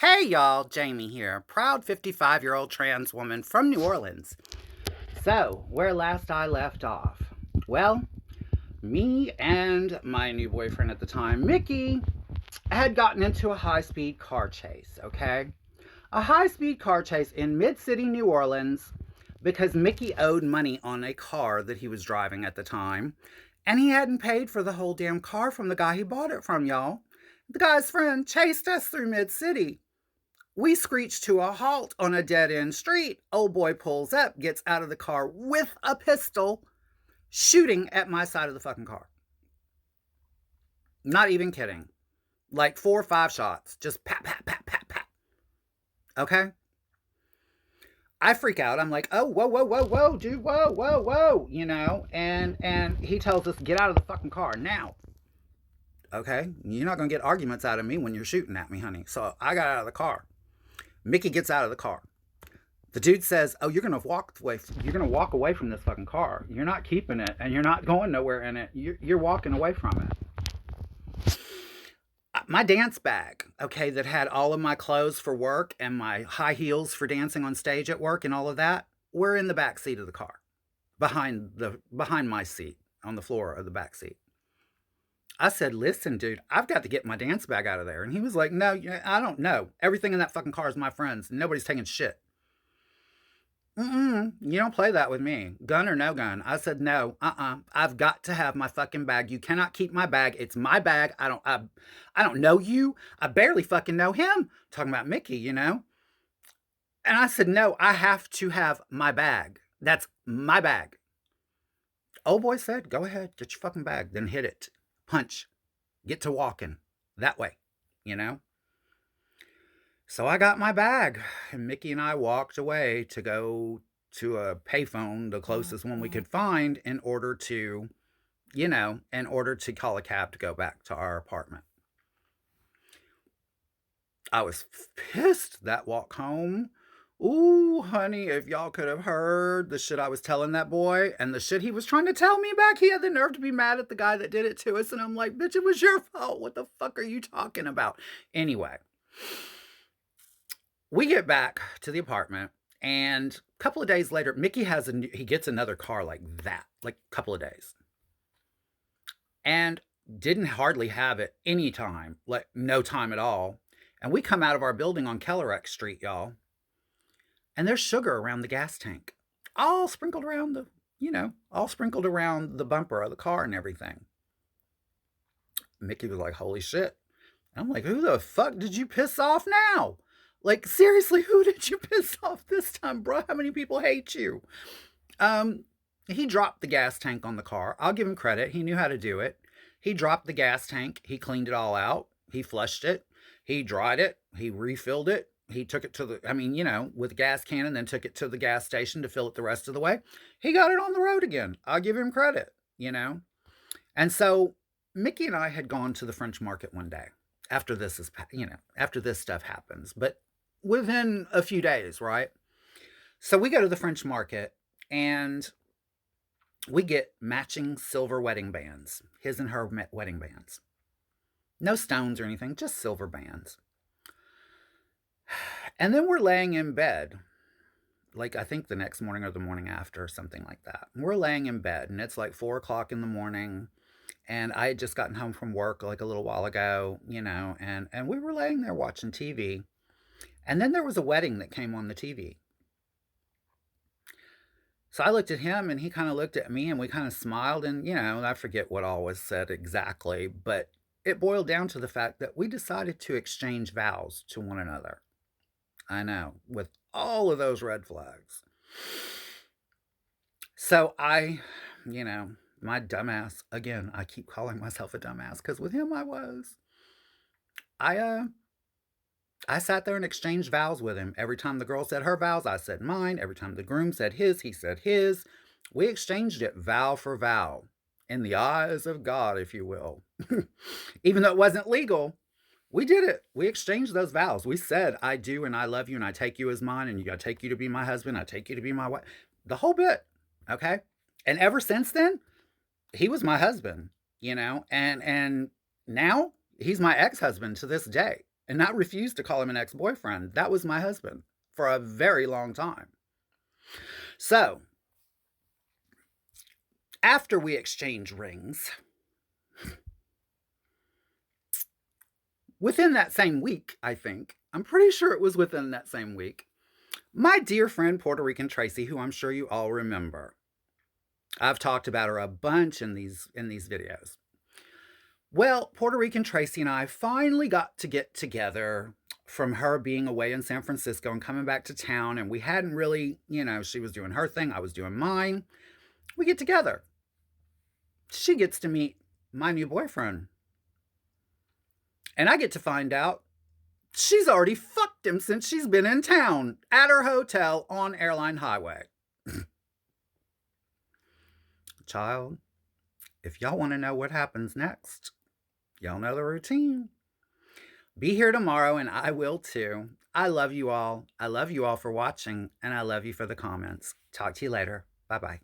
Hey y'all, Jamie here, proud 55-year-old trans woman from New Orleans. So, where last I left off? Well, me and my new boyfriend at the time, Mickey, had gotten into a high speed car chase, okay? A high speed car chase in mid city New Orleans because Mickey owed money on a car that he was driving at the time, and he hadn't paid for the whole damn car from the guy he bought it from, y'all. The guy's friend chased us through mid city. We screech to a halt on a dead end street. Old boy pulls up, gets out of the car with a pistol, shooting at my side of the fucking car. Not even kidding. Like 4 or 5 shots. Just pat, pat, pat, pat, pat. Okay? I freak out. I'm like, oh, whoa, whoa, whoa, whoa, dude, whoa, whoa, whoa, and he tells us, get out of the fucking car now. Okay? You're not gonna get arguments out of me when you're shooting at me, honey. So I got out of the car. Mickey gets out of the car. The dude says, "Oh, you're gonna walk away. You're gonna walk away from this fucking car. You're not keeping it, and you're not going nowhere in it. You're walking away from it." My dance bag, okay, that had all of my clothes for work and my high heels for dancing on stage at work and all of that, were in the back seat of the car, behind my seat on the floor of the back seat. I said, "Listen, dude, I've got to get my dance bag out of there." And he was like, "No, I don't know. Everything in that fucking car is my friend's. Nobody's taking shit." Mm-mm, you don't play that with me. Gun or no gun. I said, no, I've got to have my fucking bag. You cannot keep my bag. It's my bag. I don't know you. I barely fucking know him. Talking about Mickey. And I said, no, I have to have my bag. That's my bag. Old boy said, go ahead, get your fucking bag. Then hit it. Punch. Get to walking. That way, you know? So I got my bag, and Mickey and I walked away to go to a payphone, the closest one we could find, in order to call a cab to go back to our apartment. I was pissed that walk home. Ooh, honey, if y'all could have heard the shit I was telling that boy and the shit he was trying to tell me back, he had the nerve to be mad at the guy that did it to us. And I'm like, bitch, it was your fault. What the fuck are you talking about? Anyway, we get back to the apartment, and a couple of days later, Mickey he gets another car like that, like a couple of days, and didn't hardly have it any time, like no time at all. And we come out of our building on Kellerick Street, y'all, and there's sugar around the gas tank, all sprinkled around all sprinkled around the bumper of the car and everything. Mickey was like, "Holy shit!" And I'm like, "Who the fuck did you piss off now?" Like, seriously, who did you piss off this time, bro? How many people hate you? Um, he dropped the gas tank on the car. I'll give him credit. He knew how to do it. He dropped the gas tank. He cleaned it all out. He flushed it. He dried it. He refilled it. He took it to with a gas can, and then took it to the gas station to fill it the rest of the way. He got it on the road again. I'll give him credit. And so Mickey and I had gone to the French Market one day after after this stuff happens. But within a few days, right? So we go to the French Market, and we get matching silver wedding bands, his and her wedding bands. No stones or anything, just silver bands. And then we're laying in bed, like I think the next morning or the morning after, or something like that. We're laying in bed, and it's like 4 o'clock in the morning. And I had just gotten home from work like a little while ago, and we were laying there watching TV. And then there was a wedding that came on the TV. So I looked at him, and he kind of looked at me, and we kind of smiled, and I forget what all was said exactly, but it boiled down to the fact that we decided to exchange vows to one another. I know, with all of those red flags. So my dumbass, again, I keep calling myself a dumbass because with him I was. I I sat there and exchanged vows with him. Every time the girl said her vows, I said mine. Every time the groom said his, he said his. We exchanged it vow for vow in the eyes of God, if you will. Even though it wasn't legal, we did it. We exchanged those vows. We said, I do and I love you and I take you as mine and I take you to be my husband. I take you to be my wife. The whole bit. Okay. And ever since then, he was my husband, and now he's my ex-husband to this day. and I refused to call him an ex-boyfriend. That was my husband for a very long time. So, after we exchanged rings, within that same week, I think, I'm pretty sure it was within that same week, my dear friend Puerto Rican Tracy, who I'm sure you all remember, I've talked about her a bunch in these videos. Well, Puerto Rican Tracy and I finally got to get together from her being away in San Francisco and coming back to town, and we hadn't really, she was doing her thing, I was doing mine. We get together. She gets to meet my new boyfriend. And I get to find out she's already fucked him since she's been in town at her hotel on Airline Highway. Child, if y'all want to know what happens next, y'all know the routine. Be here tomorrow, and I will too. I love you all. I love you all for watching, and I love you for the comments. Talk to you later. Bye-bye.